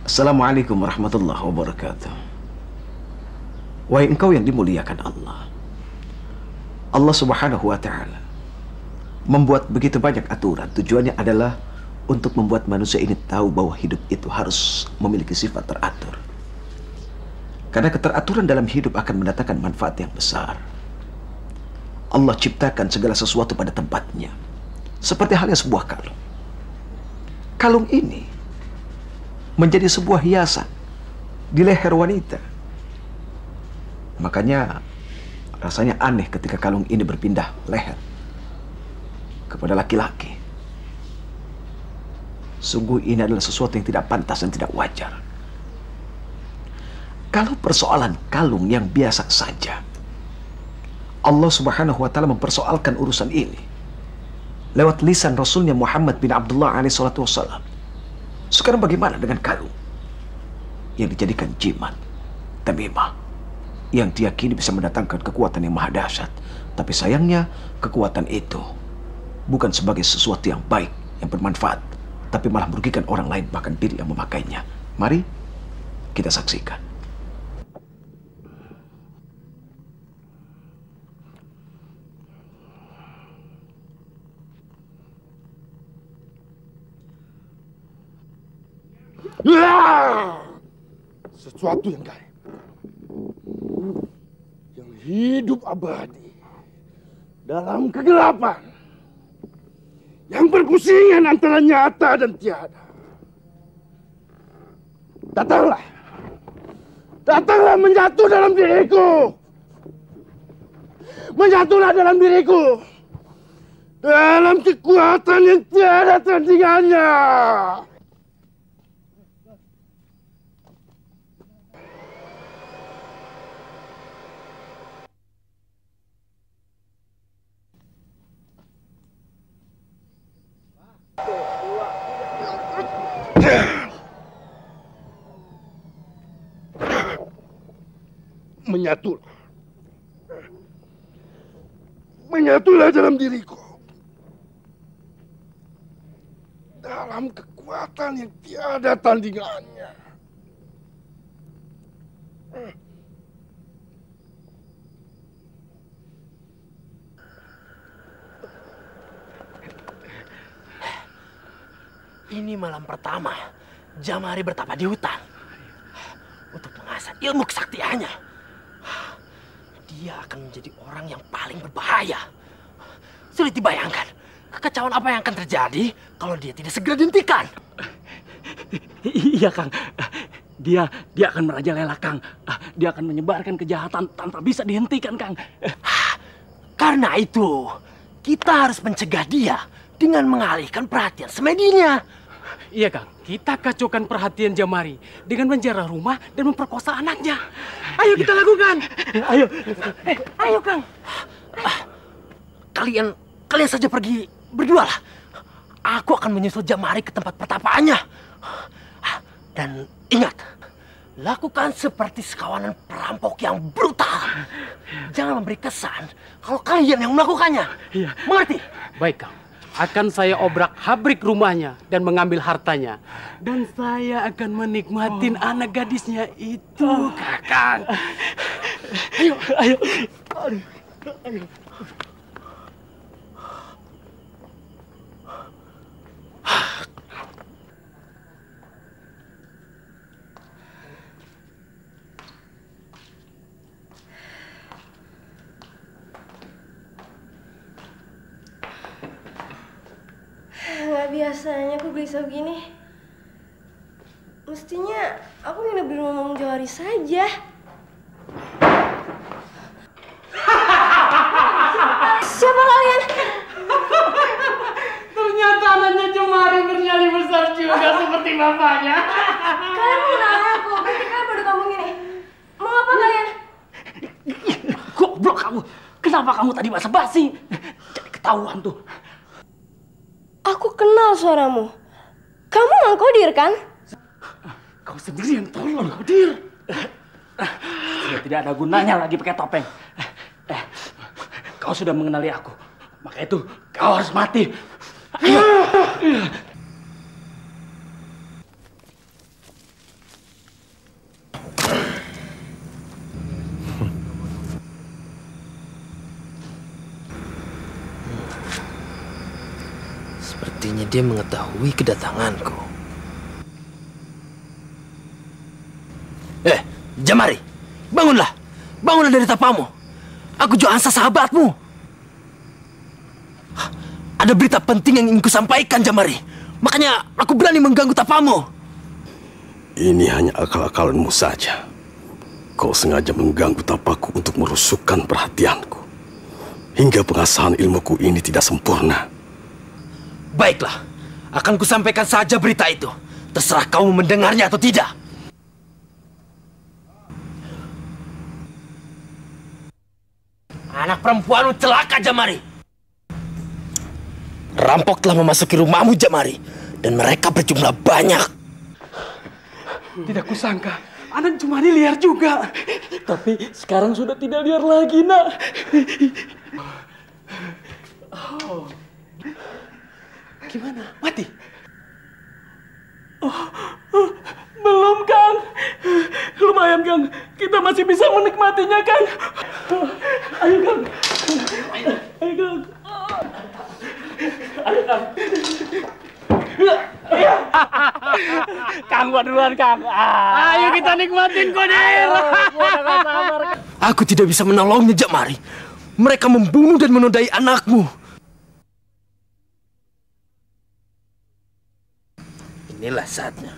Assalamualaikum warahmatullahi wabarakatuh. Wahai engkau yang dimuliakan Allah. Allah Subhanahu wa Ta'ala membuat begitu banyak aturan. Tujuannya adalah untuk membuat manusia ini tahu bahwa hidup itu harus memiliki sifat teratur. Karena keteraturan dalam hidup akan mendatangkan manfaat yang besar. Allah ciptakan segala sesuatu pada tempatnya. Seperti halnya sebuah kalung. Kalung ini menjadi sebuah hiasan di leher wanita. Makanya rasanya aneh ketika kalung ini berpindah leher kepada laki-laki. Sungguh ini adalah sesuatu yang tidak pantas dan tidak wajar. Kalau persoalan kalung yang biasa saja, Allah Subhanahu wa Ta'ala mempersoalkan urusan ini lewat lisan Rasulnya Muhammad bin Abdullah alaihi salatu wassalam. Sekarang bagaimana dengan kalung yang dijadikan jimat, tamimah, yang diyakini bisa mendatangkan kekuatan yang maha dahsyat. Tapi sayangnya kekuatan itu bukan sebagai sesuatu yang baik, yang bermanfaat, tapi malah merugikan orang lain, bahkan diri yang memakainya. Mari kita saksikan. Sesuatu yang gaib, yang hidup abadi dalam kegelapan, yang berpusingan antara nyata dan tiada. Datanglah, datanglah menjatuh dalam diriku, menjatuhlah dalam diriku, dalam kekuatan yang tiada tandingannya. Menyatulah, menyatulah dalam diriku, dalam kekuatan yang tiada tandingannya. Ini malam pertama Jamari bertapa di hutan untuk mengasah ilmu kesaktiannya. Dia akan menjadi orang yang paling berbahaya. Sulit dibayangkan kekacauan apa yang akan terjadi kalau dia tidak segera dihentikan. Iya, Kang. Dia akan merajalela, Kang. Dia akan menyebarkan kejahatan tanpa bisa dihentikan, Kang. Karena itu, kita harus mencegah dia dengan mengalihkan perhatian semedinya. Iya, Kang. Kita kacaukan perhatian Jamari dengan menjarah rumah dan memperkosa anaknya. Ayo kita lakukan. Ayo. Ayo, Kang. Kalian saja pergi berdua lah. Aku akan menyusul Jamari ke tempat pertapaannya. Dan ingat, lakukan seperti sekawanan perampok yang brutal. Jangan memberi kesan kalau kalian yang melakukannya. Iya. Mengerti? Baik, Kang. Akan saya obrak-habrik rumahnya dan mengambil hartanya. Dan saya akan menikmatin anak gadisnya itu, Kakang. Ayo. Ayo. Nggak biasanya aku gelisah begini. Mestinya aku nginep di rumah Mang Jawari saja. Siapa kalian? Ternyata anaknya Jamari bernyali besar juga seperti bapaknya. Kalian mengenal aku, berarti kalian baru kampung ini. Mau apa kalian? Goblok kamu. Kenapa kamu tadi basa-basi? Jadi ketahuan tuh. Aku kenal suaramu. Kamu Mang Kodir kan? Kau sendiri yang tolong, Kodir. Sudah tidak ada gunanya lagi pakai topeng. Kau sudah mengenali aku. Maka itu kau harus mati. Ayo. Sepertinya dia mengetahui kedatanganku. Jamari, bangunlah. Bangunlah dari tapamu. Aku Johansa, sahabatmu. Ada berita penting yang ingin kusampaikan, Jamari. Makanya aku berani mengganggu tapamu. Ini hanya akal-akalanmu saja. Kau sengaja mengganggu tapaku untuk merusukkan perhatianku. Hingga pengasahan ilmuku ini tidak sempurna. Baiklah, akan kusampaikan saja berita itu. Terserah kamu mendengarnya atau tidak. Anak perempuanmu celaka, Jamari. Rampok telah memasuki rumahmu, Jamari. Dan mereka berjumlah banyak. Tidak kusangka, anak Jumari liar juga. Tapi sekarang sudah tidak liar lagi, nak. Oh. Gimana? Mati? Belum, Kang. Lumayan, Kang. Kita masih bisa menikmatinya, Kang. Ayo, Kang. Ayo, Kang. Ayo, Kang. Kang, gua duluan, Kang. Ayo kita nikmatin, Kodir. Aku tidak bisa menolongnya, Jamari. Mereka membunuh dan menodai anakmu. Inilah saatnya.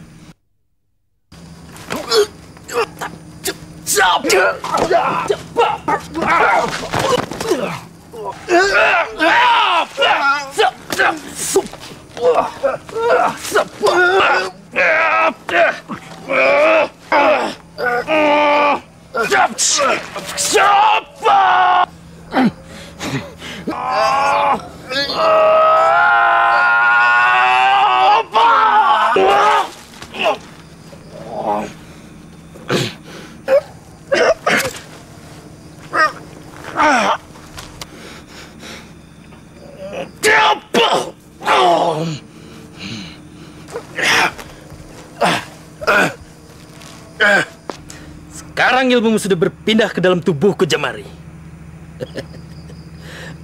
Sekarang ilmumu sudah berpindah ke dalam tubuhku, Jamari.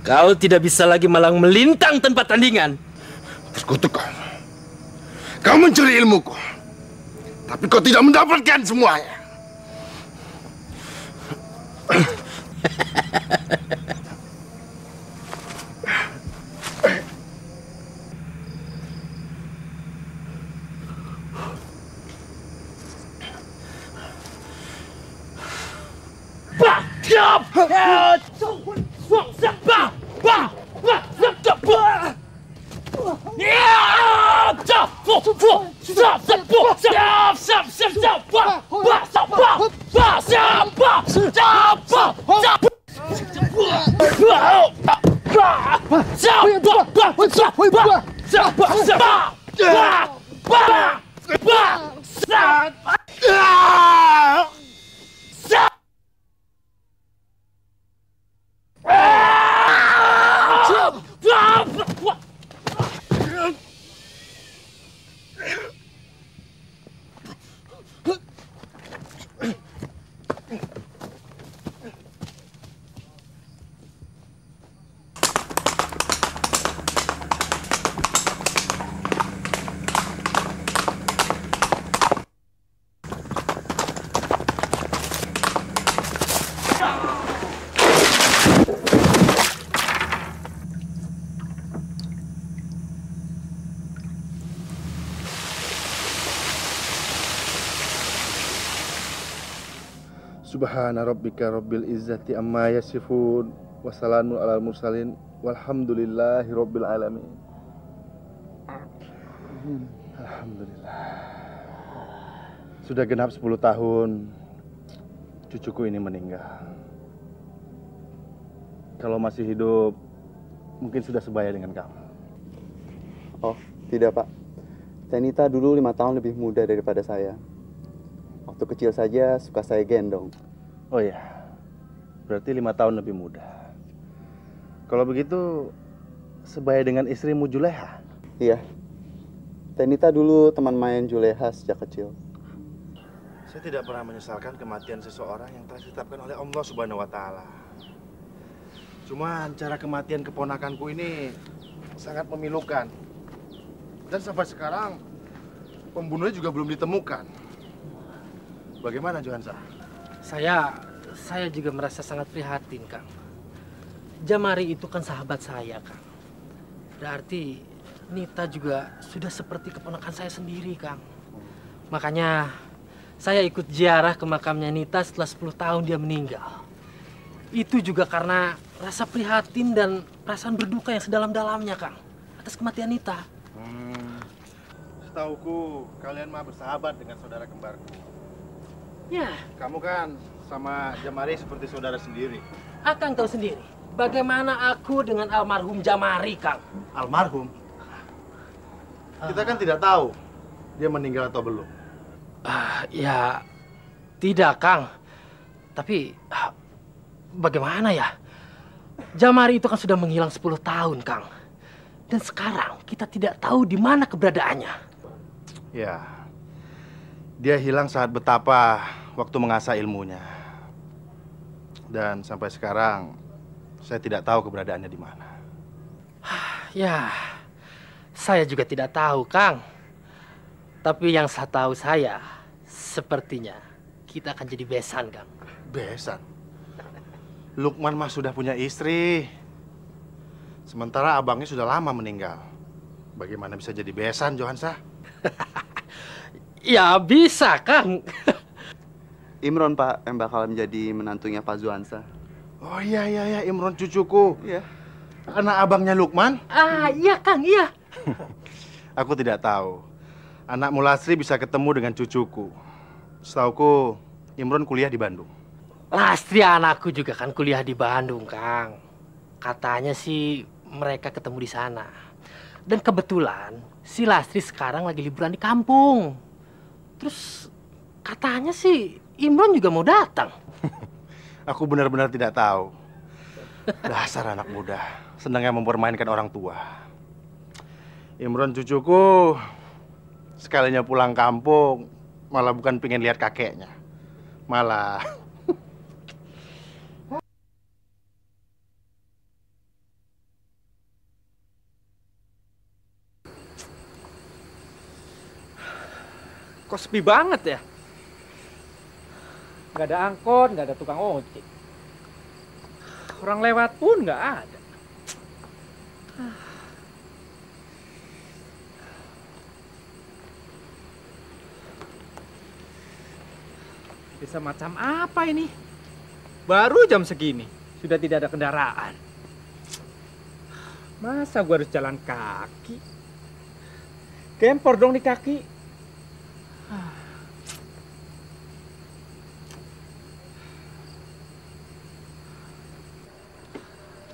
Kau tidak bisa lagi malang melintang tanpa tandingan. Terkutuk kau. Kau mencuri ilmuku. Tapi kau tidak mendapatkan semuanya. Subhana rabbika rabbil izzati amma yasifun wa salamun alal mursalin walhamdulillahi rabbil alamin. Alhamdulillah. Sudah genap 10 tahun cucuku ini meninggal. Kalau masih hidup mungkin sudah sebaya dengan kamu. Oh, tidak, Pak. Tenita dulu 5 tahun lebih muda daripada saya. Waktu kecil saja suka saya gendong. Oh ya, berarti 5 tahun lebih muda. Kalau begitu, sebaya dengan istrimu Juleha? Iya. Tenita dulu teman main Juleha sejak kecil. Saya tidak pernah menyesalkan kematian seseorang yang telah ditetapkan oleh Allah Subhanahu wa Ta'ala. Cuma cara kematian keponakanku ini sangat memilukan. Dan sampai sekarang pembunuhnya juga belum ditemukan. Bagaimana, Johansa? Saya juga merasa sangat prihatin, Kang. Jamari itu kan sahabat saya, Kang. Berarti Nita juga sudah seperti keponakan saya sendiri, Kang. Makanya saya ikut ziarah ke makamnya Nita setelah 10 tahun dia meninggal. Itu juga karena rasa prihatin dan perasaan berduka yang sedalam-dalamnya, Kang, atas kematian Nita. Setauku kalian mah bersahabat dengan saudara kembarku. Ya, Kamu kan sama Jamari seperti saudara sendiri. Akang tahu sendiri bagaimana aku dengan almarhum Jamari, Kang. Almarhum? Kita kan tidak tahu dia meninggal atau belum. Ya, tidak, Kang. Tapi bagaimana ya? Jamari itu kan sudah menghilang 10 tahun, Kang. Dan sekarang kita tidak tahu di mana keberadaannya. Ya, dia hilang saat betapa waktu mengasah ilmunya. Dan sampai sekarang saya tidak tahu keberadaannya di mana. Ya, saya juga tidak tahu, Kang. Tapi yang saya tahu sepertinya kita akan jadi besan, Kang. Besan? Lukman mah sudah punya istri. Sementara abangnya sudah lama meninggal. Bagaimana bisa jadi besan, Johansa? Ya bisa, Kang. Imron, Pak, yang bakal menjadi menantunya Pak Zuansa. Oh iya, Imron cucuku. Iya. Anak abangnya Lukman? Iya, Kang, iya. Aku tidak tahu. Anak Mulasri bisa ketemu dengan cucuku. Setauku, Imron kuliah di Bandung. Lastri anakku juga kan kuliah di Bandung, Kang. Katanya sih mereka ketemu di sana. Dan kebetulan si Lastri sekarang lagi liburan di kampung. Terus katanya sih Imron juga mau datang. Aku benar-benar tidak tahu. Dasar anak muda, senangnya mempermainkan orang tua. Imron cucuku sekalinya pulang kampung malah bukan pengen lihat kakeknya. Malah kok sepi banget ya? Nggak ada angkot, nggak ada tukang ojek. Orang lewat pun nggak ada. Desa macam apa ini? Baru jam segini, sudah tidak ada kendaraan. Masa gua harus jalan kaki? Gempor dong di kaki.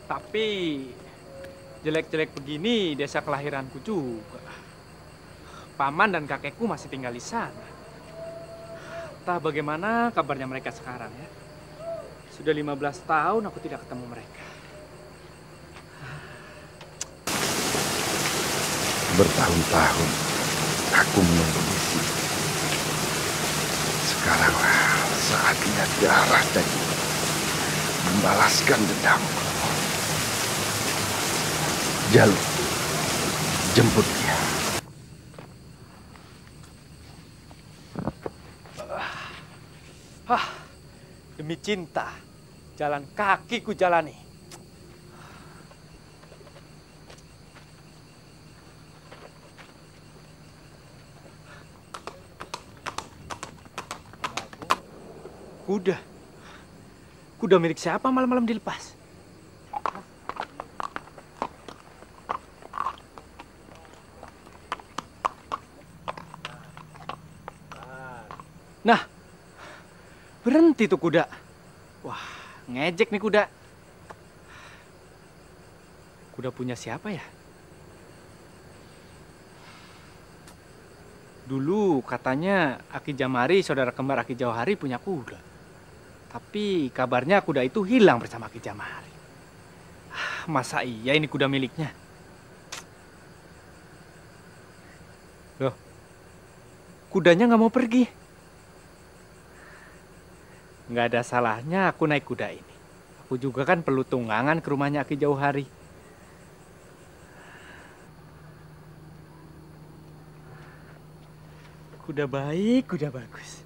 Tapi jelek-jelek begini desa kelahiranku juga. Paman dan kakekku masih tinggal di sana. Entah bagaimana kabarnya mereka sekarang ya. Sudah 15 tahun aku tidak ketemu mereka. Bertahun-tahun aku menunggu di sini. Sekaranglah saatnya darah daging membalaskan dendamku. Jalur, jemput dia. Demi cinta, jalan kaki ku jalani. Kuda? Kuda milik siapa malam-malam dilepas? Nah, berhenti tuh kuda. Wah, ngejek nih kuda. Kuda punya siapa ya? Dulu katanya Aki Jamari, saudara kembar Aki Jauhari punya kuda. Tapi kabarnya kuda itu hilang bersama Aki Jamari. Masa iya ini kuda miliknya? Loh, kudanya nggak mau pergi. Nggak ada salahnya aku naik kuda ini. Aku juga kan perlu tunggangan ke rumahnya Aki Jauhari. Kuda baik, kuda bagus.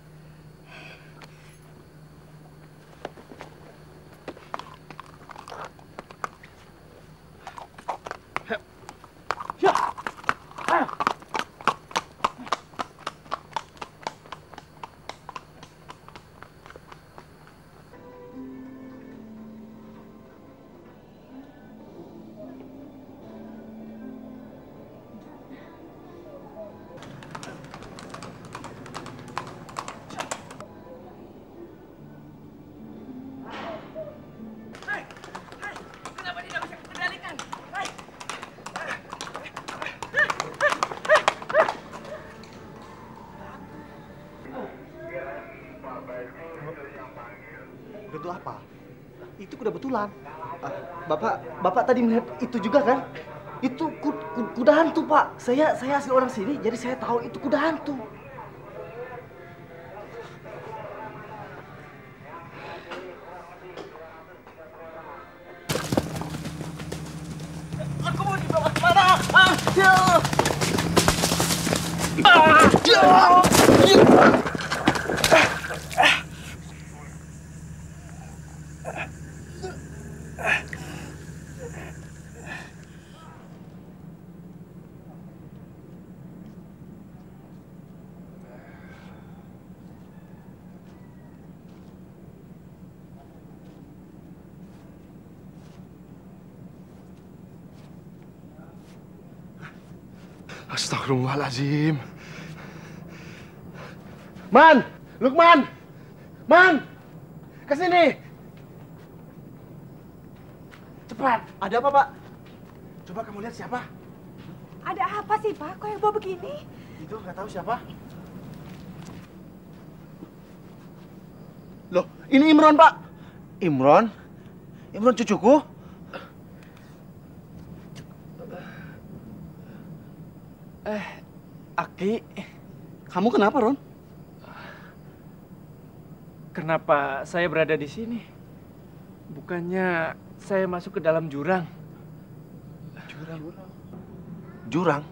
Itu apa? Itu kuda betulan. Bapak tadi melihat itu juga kan? Itu kuda hantu, Pak. Saya asli orang sini, jadi saya tahu itu kuda hantu. Aku mau dibawa kemana? Astagfirullahaladzim. Man! Lukman! Man! Kesini! Cepat! Ada apa, Pak? Coba kamu lihat siapa? Ada apa sih, Pak? Kok heboh begini? Itu nggak tahu siapa. Loh, ini Imron, Pak. Imron? Imron cucuku? Aki, Kamu kenapa, Ron? kenapa saya berada di sini? Bukannya saya masuk ke dalam jurang? Jurang?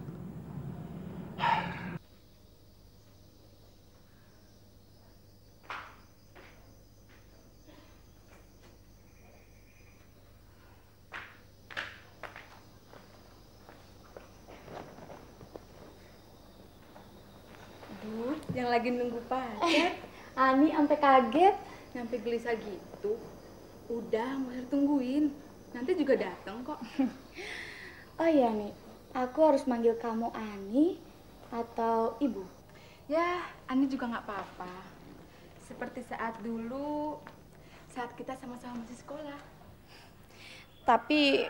Yang lagi nunggu pacar. Ani sampai kaget, sampai gelisah gitu. Udah, nggak usah tungguin. Nanti juga datang kok. Oh iya nih, aku harus manggil kamu Ani atau Ibu? Ya, Ani juga nggak apa-apa. Seperti saat dulu, saat kita sama-sama masih sekolah. Tapi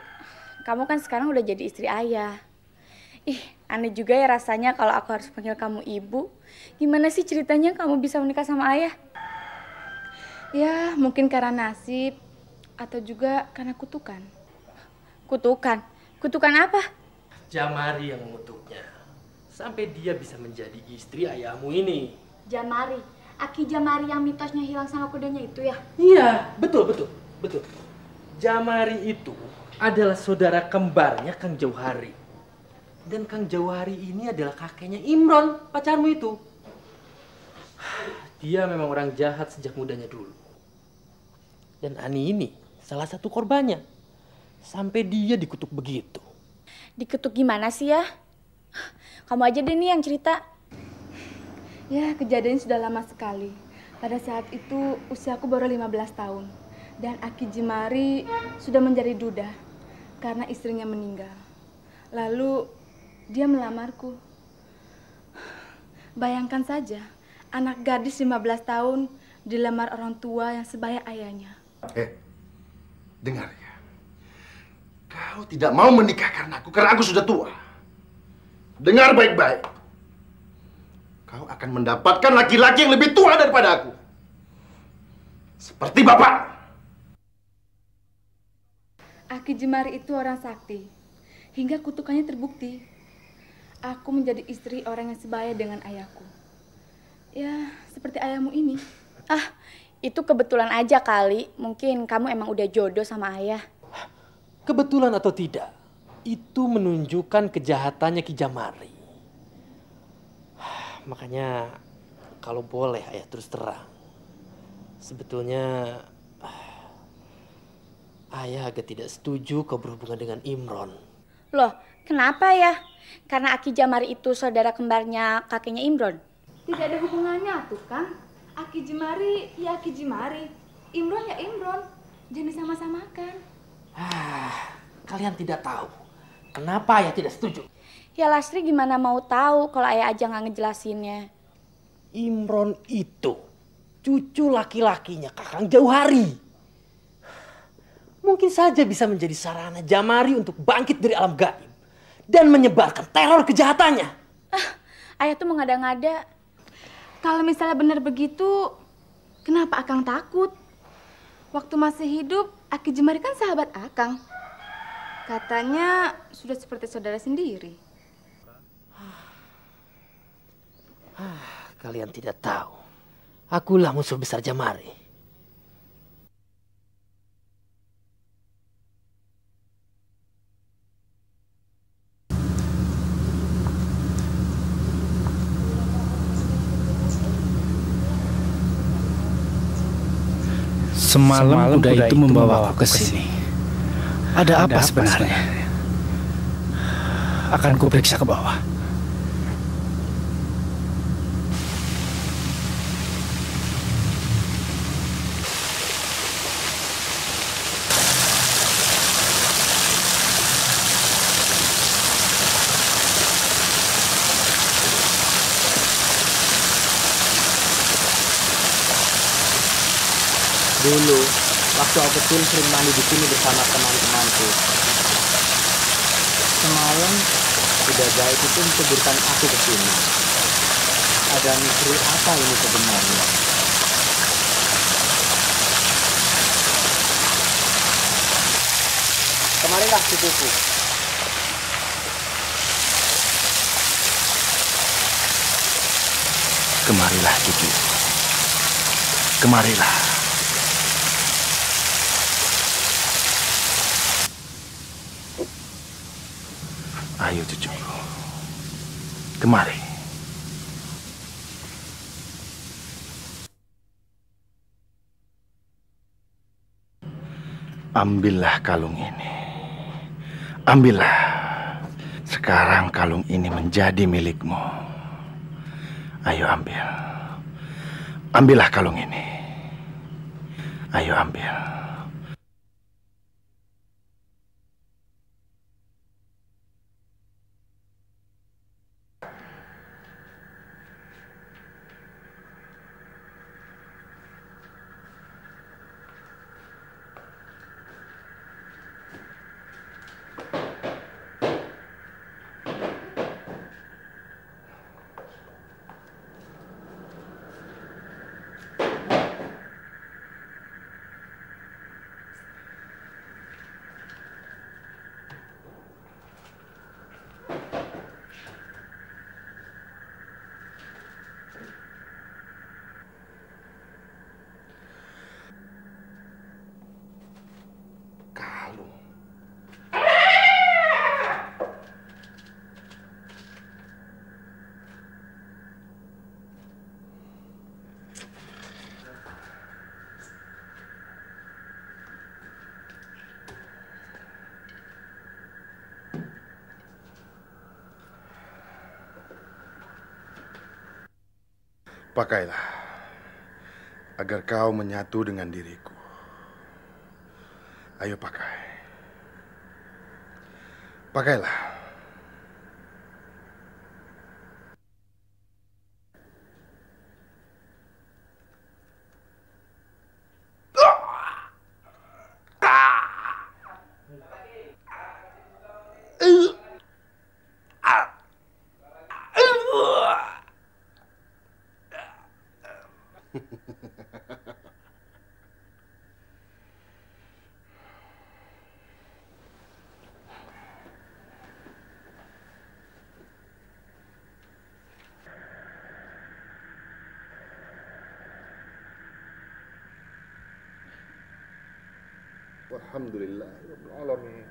kamu kan sekarang udah jadi istri ayah. Ih, aneh juga ya rasanya kalau aku harus panggil kamu Ibu. Gimana sih ceritanya kamu bisa menikah sama ayah? Ya, mungkin karena nasib atau juga karena kutukan. Kutukan? Kutukan apa? Jamari yang mengutuknya. Sampai dia bisa menjadi istri ayahmu ini. Jamari. Aki Jamari yang mitosnya hilang sama kudanya itu ya? Iya, betul. Jamari itu adalah saudara kembarnya Kang Jauhari. Dan Kang Jauhari ini adalah kakeknya Imron, pacarmu itu. Dia memang orang jahat sejak mudanya dulu. Dan Ani ini salah satu korbannya. Sampai dia dikutuk begitu. Dikutuk gimana sih ya? Kamu aja deh nih yang cerita. Ya, kejadian sudah lama sekali. Pada saat itu usiaku baru 15 tahun. Dan Aki Jemari sudah menjadi duda karena istrinya meninggal. Lalu dia melamarku. Bayangkan saja, anak gadis 15 tahun dilamar orang tua yang sebaya ayahnya. Dengar ya. Kau tidak mau menikah karena aku sudah tua. Dengar baik-baik. Kau akan mendapatkan laki-laki yang lebih tua daripada aku. Seperti bapak. Aki Jemari itu orang sakti. Hingga kutukannya terbukti. Aku menjadi istri orang yang sebaya dengan ayahku. Ya, seperti ayahmu ini. Ah, itu kebetulan aja kali. Mungkin kamu emang udah jodoh sama ayah. Kebetulan atau tidak, itu menunjukkan kejahatannya Ki Jamari. Makanya kalau boleh ayah terus terang, sebetulnya ayah agak tidak setuju kau berhubungan dengan Imron. Loh, kenapa ya? Karena Aki Jamari itu saudara kembarnya kakeknya Imron? Tidak ada hubungannya tuh kan. Aki Jemari ya Aki Jemari, Imron ya Imron. Jangan disama-samakan. Kalian tidak tahu kenapa ayah tidak setuju. Ya Lastri gimana mau tahu kalau ayah aja nggak ngejelasinnya. Imron itu cucu laki-lakinya Kakang Jauhari. Mungkin saja bisa menjadi sarana Jamari untuk bangkit dari alam gaib dan menyebarkan teror kejahatannya. Ayah tuh mengada-ngada. Kalau misalnya benar begitu, kenapa Akang takut? Waktu masih hidup, Aki Jemari kan sahabat Akang. Katanya sudah seperti saudara sendiri. Kalian tidak tahu, akulah musuh besar Jamari. Semalam kuda itu membawa aku ke sini. Ada apa sebenarnya? Akan kuperiksa ke bawah. Dulu, waktu aku kecil sering mandi di sini bersama teman-temanku. Semalam, kuda gaib itu menceburkan aku ke sini. Ada misteri apa ini sebenarnya? Kemarilah cucuku. Kemarilah cucu. Kemarilah. Ayo cucuku, kemari. Ambillah kalung ini. Ambillah. Sekarang kalung ini menjadi milikmu. Ayo ambil. Ambillah kalung ini. Ayo ambil. Pakailah, agar kau menyatu dengan diriku. Ayo pakai. Pakailah. Alhamdulillahirabbil alamin.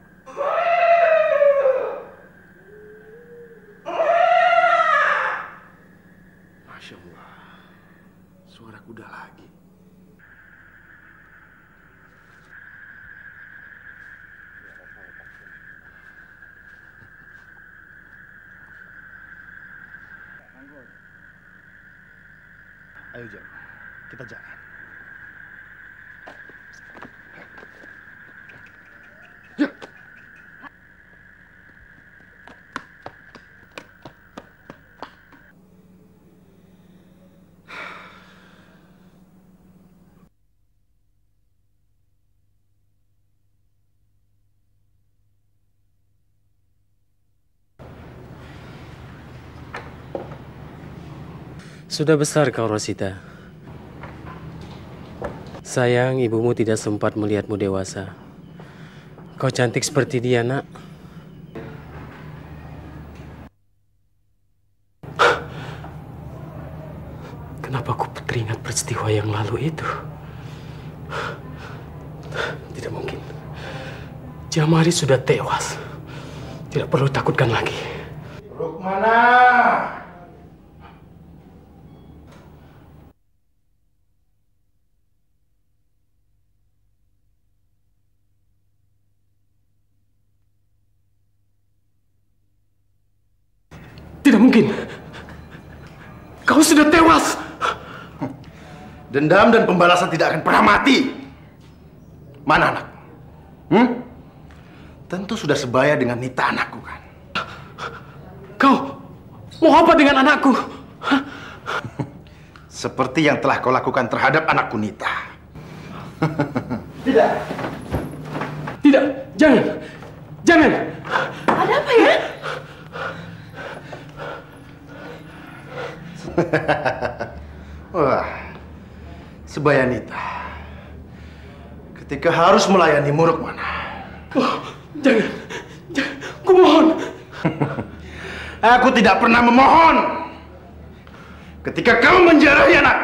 Ayo Jam, kita jalan. Sudah besar kau, Rosita. Sayang, ibumu tidak sempat melihatmu dewasa. Kau cantik seperti dia, nak. Kenapa aku teringat peristiwa yang lalu itu? Tidak mungkin. Jamari sudah tewas. Tidak perlu takutkan lagi. Rukmana! Tidak mungkin. Kau sudah tewas. Dendam dan pembalasan tidak akan pernah mati. Mana anak? Tentu sudah sebaya dengan Nita anakku kan? Kau mau apa dengan anakku? Seperti yang telah kau lakukan terhadap anakku Nita. Tidak. Tidak. Jangan. Jangan. Ada apa ya? Wah, sebaya Nita. Ketika harus melayani Rukmana. Oh, jangan. Jangan. Kumohon. Aku tidak pernah memohon. Ketika kau menjarahi anak.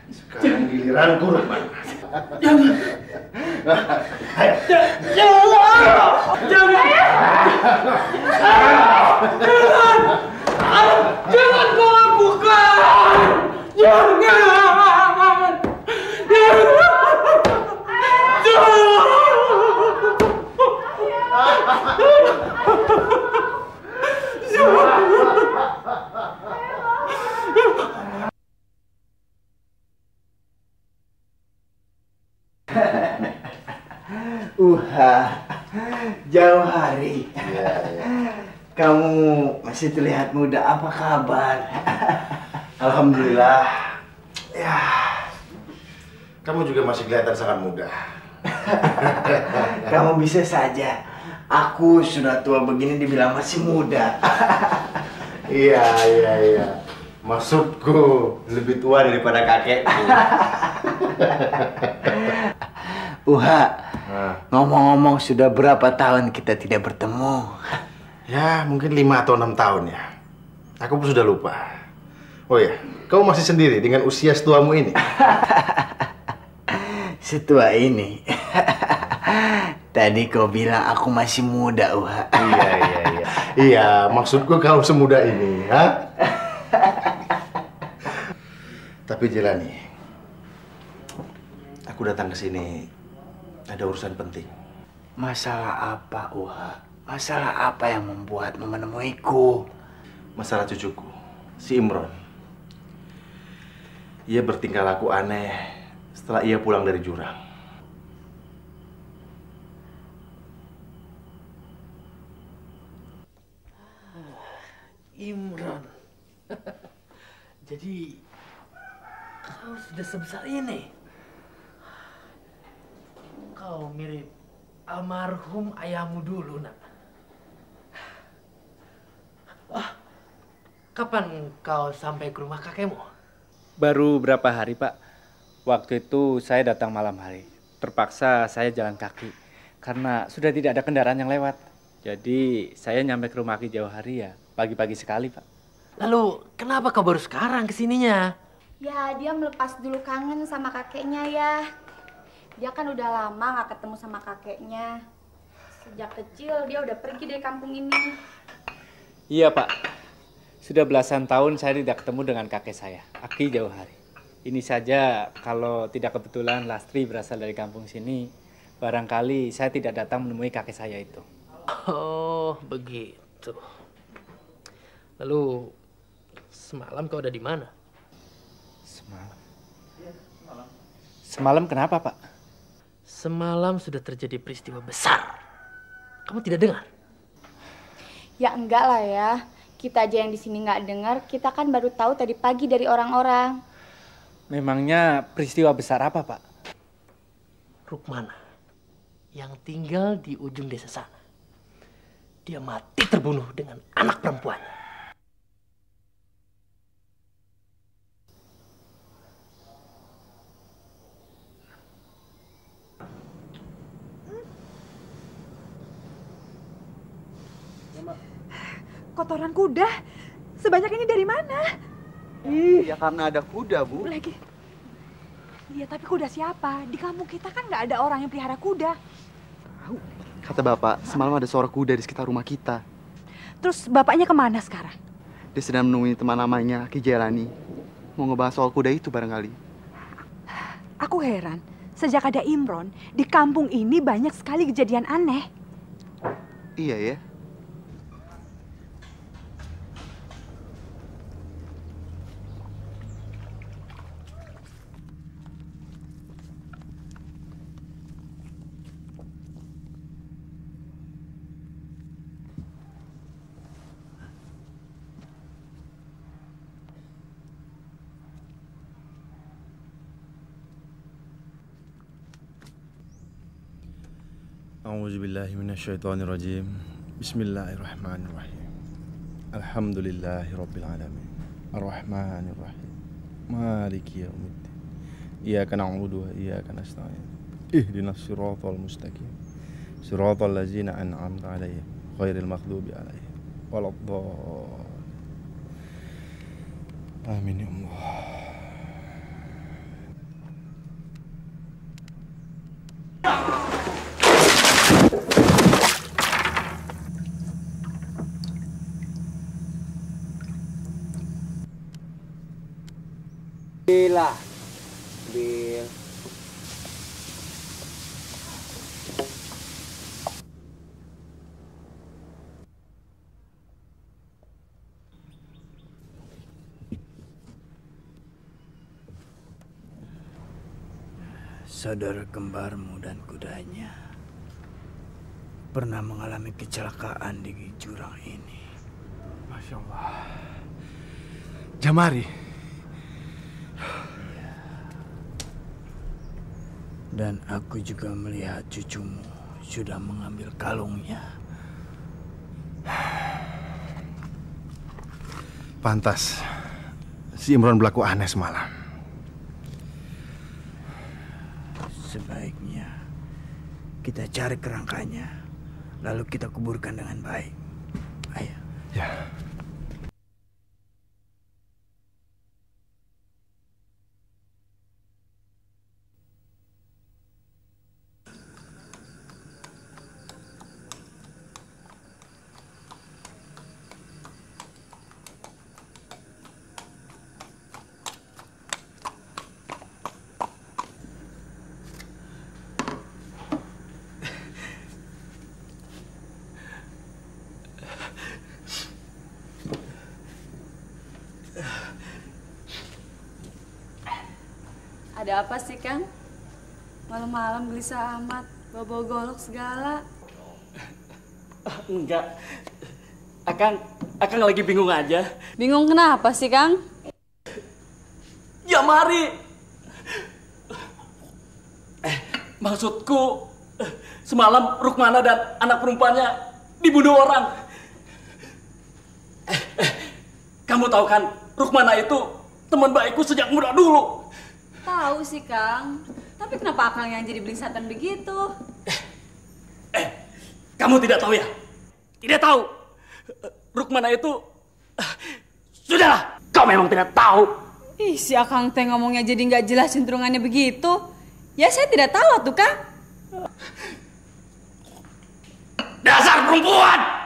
Sekarang giliranku, Rukmana. Jangan. Jangan kau lakukan. Jangan. Jauh hari. Kamu masih terlihat muda. Apa kabar? Alhamdulillah. Ya, kamu juga masih kelihatan sangat muda. Kamu bisa saja. Aku sudah tua begini dibilang masih muda. Iya. Maksudku lebih tua daripada kakekku. Uha, Ngomong-ngomong, sudah berapa tahun kita tidak bertemu? Ya, mungkin 5 atau 6 tahun ya. Aku pun sudah lupa. Oh ya, kau masih sendiri dengan usia setuamu ini? Setua ini? Tadi kau bilang aku masih muda, Wah. Iya. Iya, maksudku kau semuda ini, ha? Tapi Jelani, aku datang ke sini ada urusan penting. Masalah apa, Wah? Masalah apa yang membuatmu menemuiku? Masalah cucuku, si Imron. Ia bertingkah laku aneh setelah ia pulang dari jurang. Imron. Jadi kau sudah sebesar ini. Kau mirip almarhum ayahmu dulu, Nak. Kapan kau sampai ke rumah kakekmu? Baru berapa hari, Pak. Waktu itu saya datang malam hari. Terpaksa saya jalan kaki karena sudah tidak ada kendaraan yang lewat. Jadi saya nyampe ke rumah Ki jauh hari ya, pagi-pagi sekali, Pak. Lalu kenapa kau baru sekarang kesininya? Ya, dia melepas dulu kangen sama kakeknya ya. Dia kan udah lama gak ketemu sama kakeknya. Sejak kecil dia udah pergi dari kampung ini. Iya, Pak. Sudah belasan tahun saya tidak ketemu dengan kakek saya, Aki jauh hari. Ini saja kalau tidak kebetulan Lastri berasal dari kampung sini, barangkali saya tidak datang menemui kakek saya itu. Oh, begitu. Lalu semalam kau ada di mana? Semalam kenapa, Pak? Semalam sudah terjadi peristiwa besar. Kamu tidak dengar? Ya enggak lah ya. Kita aja yang di sini nggak dengar. Kita kan baru tahu tadi pagi dari orang-orang. Memangnya peristiwa besar apa, Pak? Rukmana yang tinggal di ujung desa sana. Dia mati terbunuh dengan anak perempuannya. Kotoran kuda? Sebanyak ini dari mana? Ya karena ada kuda, Bu. Lagi. Iya, tapi kuda siapa? Di kampung kita kan nggak ada orang yang pelihara kuda. Kata Bapak, semalam ada seorang kuda di sekitar rumah kita. Terus bapaknya kemana sekarang? Dia sedang menemui teman namanya Ki Jelani. Mau ngebahas soal kuda itu barangkali. Aku heran, sejak ada Imron, di kampung ini banyak sekali kejadian aneh. Iya ya. A'udzubillahi minasyaitonirrajim. Bismillahirrahmanirrahim. Alhamdulillahi rabbil alamin. Arrahmanirrahim. Maliki yaumiddin. Iyyaka na'budu wa iyyaka nasta'in. Ihdinas siratal mustaqim. Siratal ladzina an'amta 'alaihim ghairil maghdubi 'alaihim waladdallin. Amin ya Allah. Bila, Bil. Saudara kembarmu dan kudanya pernah mengalami kecelakaan di jurang ini. Masya Allah. Jamari. Dan aku juga melihat cucumu sudah mengambil kalungnya. Pantas si Imron berlaku aneh semalam. Sebaiknya Kita cari kerangkanya, lalu kita kuburkan dengan baik. Ayo. Ya. Ada apa sih, Kang? Malam-malam gelisah amat, bawa golok segala. Enggak. Akang lagi bingung aja. Bingung kenapa sih, Kang? Ya mari. Maksudku, semalam Rukmana dan anak perempuannya dibunuh orang. Kamu tahu kan, Rukmana itu teman baikku sejak muda dulu. Tahu sih, Kang. Tapi kenapa Akang yang jadi belingsatan begitu? Kamu tidak tahu ya? Tidak tahu. Rukmana itu... Sudahlah, kau memang tidak tahu. Ih, si Akang teh ngomongnya jadi nggak jelas centrungannya begitu. Ya saya tidak tahu tuh, Kang. Dasar perempuan!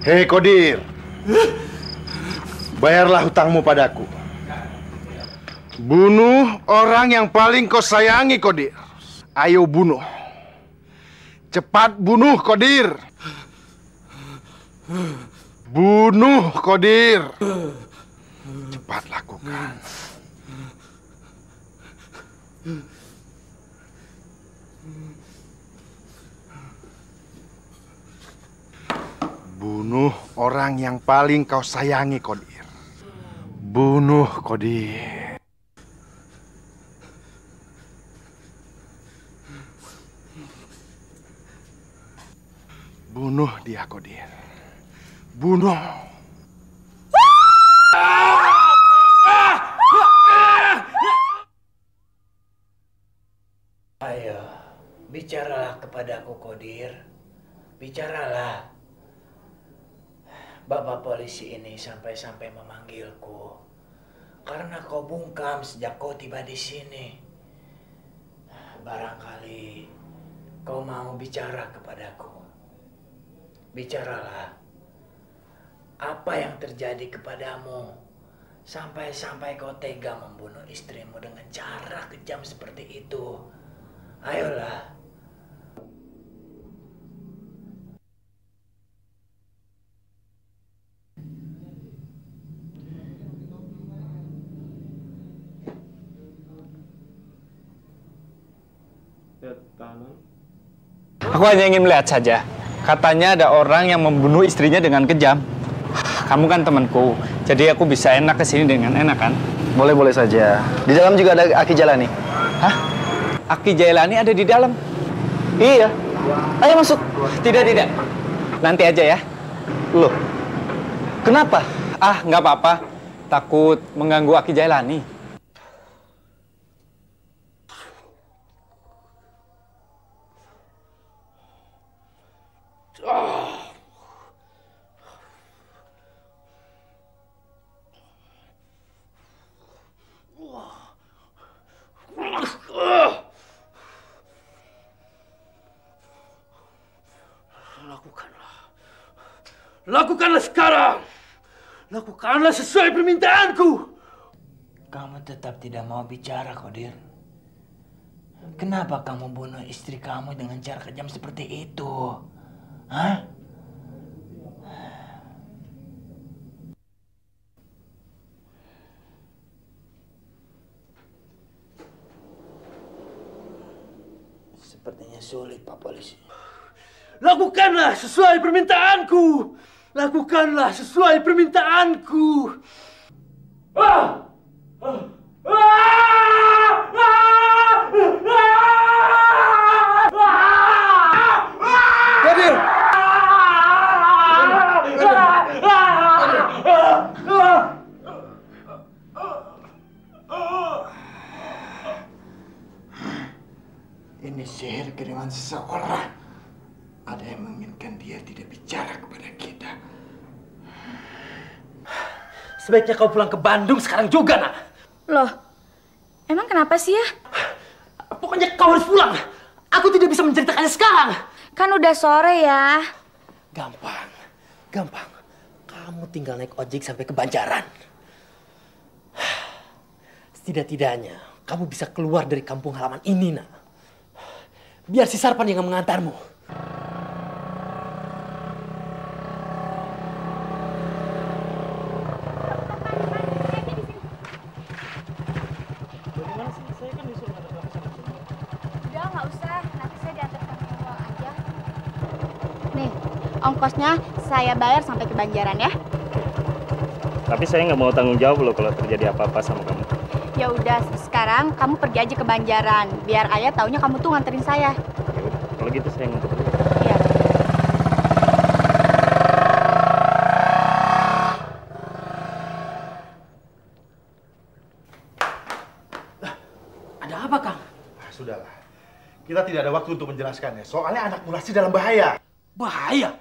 Hei Qadir, bayarlah hutangmu padaku. Bunuh orang yang paling kau sayangi, Qadir. Ayo bunuh. Cepat bunuh, Qadir. Bunuh, Qadir. Cepat lakukan. Bunuh orang yang paling kau sayangi, Qadir. Bunuh, Qadir. Bunuh dia, Qadir. Bunuh. Ayo, bicaralah kepadaku, Qadir. Bicaralah. Bapak polisi ini sampai-sampai memanggilku karena kau bungkam sejak kau tiba di sini. Barangkali kau mau bicara kepadaku. Bicaralah. Apa yang terjadi kepadamu sampai-sampai kau tega membunuh istrimu dengan cara kejam seperti itu? Ayolah. Aku hanya ingin melihat saja. Katanya ada orang yang membunuh istrinya dengan kejam. Kamu kan temanku, jadi aku bisa enak kesini dengan enak kan? Boleh-boleh saja. Di dalam juga ada Aki Jailani. Hah? Aki Jailani ada di dalam? Iya. Ayo masuk. Tidak. Nanti aja ya. Loh, kenapa? Ah, nggak apa-apa. Takut mengganggu Aki Jailani. Lakukanlah sekarang. Lakukanlah sesuai permintaanku. Kamu tetap tidak mau bicara, Qadir. Kenapa kamu bunuh istri kamu dengan cara kejam seperti itu? Hah? Sepertinya sulit, Pak Polisi. Lakukanlah sesuai permintaanku. Lakukanlah sesuai permintaanku. Qadir! kiriman seseorang. Ada yang menginginkan dia tidak bicara kepada kita. Sebaiknya kau pulang ke Bandung sekarang juga, nak. Loh, emang kenapa sih ya? Pokoknya kau harus pulang. Aku tidak bisa menceritakannya sekarang. Kan udah sore ya. Gampang. Kamu tinggal naik ojek sampai ke Banjaran. Setidak-tidaknya kamu bisa keluar dari kampung halaman ini, nak. Biar si Sarpan yang mengantarmu. Udah, nggak usah. Nanti saya diantar ke pulang aja. Nih, ongkosnya saya bayar sampai ke Banjaran ya. Tapi saya nggak mau tanggung jawab loh kalau terjadi apa-apa sama kamu. Ya udah, sekarang kamu pergi aja ke Banjaran. Biar ayah taunya kamu tuh nganterin saya. Kalau gitu saya ngumpet. Iya. Ada apa, Kang? Sudahlah. Kita tidak ada waktu untuk menjelaskannya. Soalnya anak Lasri dalam bahaya. Bahaya?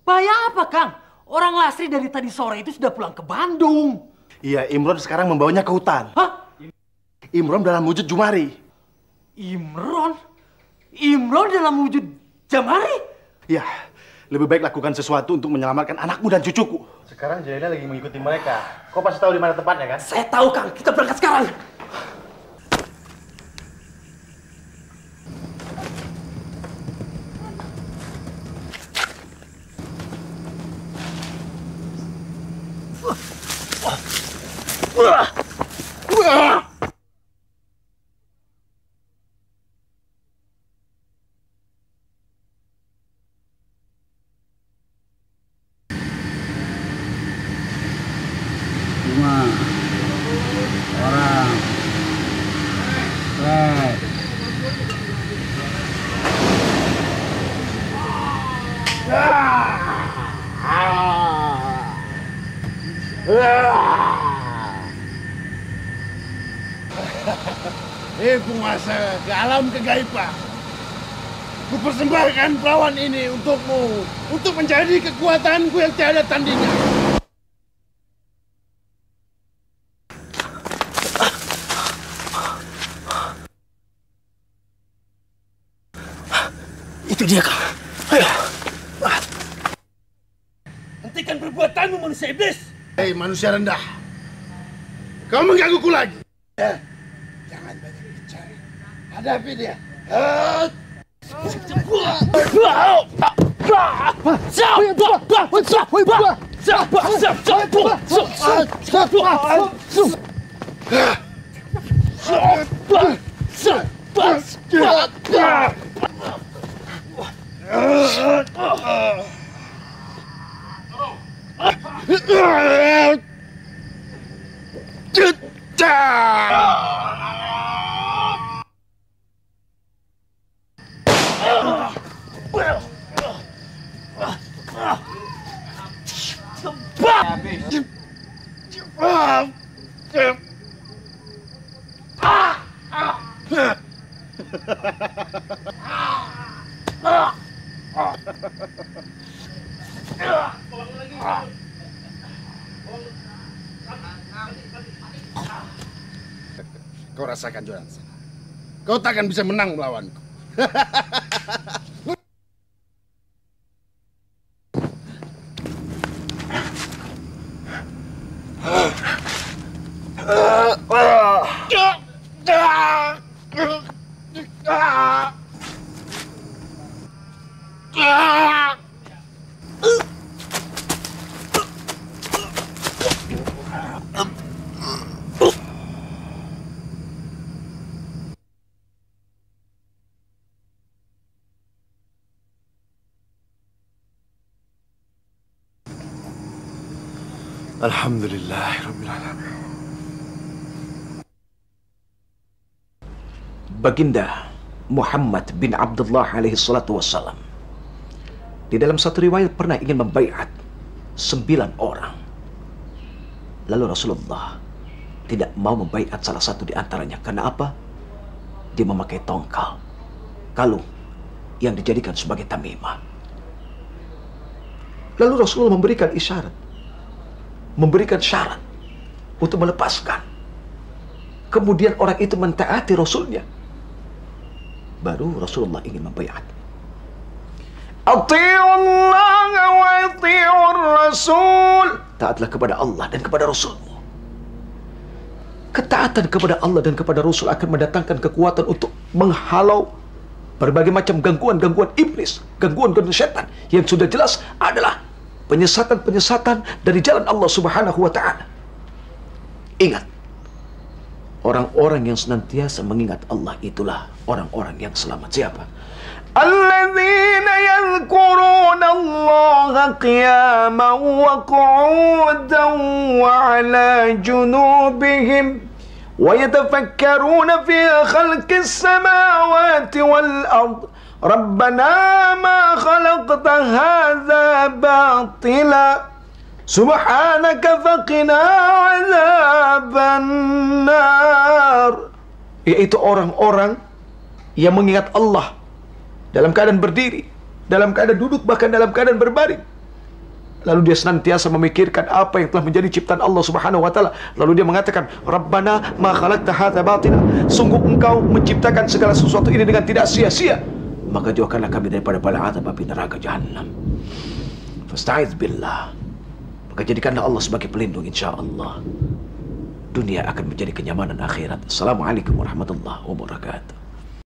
Bahaya apa, Kang? Orang Lasri dari tadi sore itu sudah pulang ke Bandung. Iya, Imron sekarang membawanya ke hutan. Hah? Imron dalam wujud Jumari. Imron? Imron dalam wujud Jamari? Iya, lebih baik lakukan sesuatu untuk menyelamatkan anakmu dan cucuku. Sekarang Jelena lagi mengikuti mereka. Kau pasti tahu di mana tempatnya, kan? Saya tahu, Kang. Kita berangkat sekarang. Penguasa ke alam kegaiban. Kupersembahkan perawan ini untukmu, untuk menjadi kekuatanku yang tiada tandingan. Itu dia, Kang. Ayo. Hentikan perbuatanmu, manusia iblis. Hei, manusia rendah. Kau menggangguku lagi. Ya. Jangan banyak bicara. Hadapi dia. Kau rasakan, Johansa. Kau takkan bisa menang melawanku. Alhamdulillahirrabbilalamin. Baginda Muhammad bin Abdullah alaihi salatu wassalam di dalam satu riwayat pernah ingin membaiat 9 orang. Lalu Rasulullah tidak mau membaiat salah satu di antaranya. Karena apa? Dia memakai tongkal. Kalau yang dijadikan sebagai tamimah. Lalu Rasulullah memberikan isyarat, memberikan syarat untuk melepaskan. Kemudian orang itu mentaati Rasulnya. Baru Rasulullah ingin membaiat. Ati'ullah wa ati'ur Rasul. Taatlah kepada Allah dan kepada Rasulmu. Ketaatan kepada Allah dan kepada Rasul akan mendatangkan kekuatan untuk menghalau berbagai macam gangguan-gangguan iblis, gangguan-gangguan syaitan yang sudah jelas adalah penyesatan-penyesatan dari jalan Allah Subhanahu wa taala. Ingat, orang-orang yang senantiasa mengingat Allah itulah orang-orang yang selamat. Siapa? Alladzina yadhkuruna Allah qiyaman wa qu'udan wa 'ala junubihim wa yatafakkaruna fi khalqis samawati wal ard. Rabbana ma khalaqta hadza batila subhanaka faqina 'adzaban nar. Yaitu orang-orang yang mengingat Allah dalam keadaan berdiri, dalam keadaan duduk, bahkan dalam keadaan berbaring. Lalu dia senantiasa memikirkan apa yang telah menjadi ciptaan Allah Subhanahu wa taala. Lalu dia mengatakan, Rabbana ma khalaqta hadza batila. Sungguh engkau menciptakan segala sesuatu ini dengan tidak sia-sia. Maka jauhkanlah kami daripada bala azab api neraka jahanam. Fasta'iz billah. Maka jadikanlah Allah sebagai pelindung, insyaallah. Dunia akan menjadi kenyamanan akhirat. Assalamualaikum warahmatullahi wabarakatuh.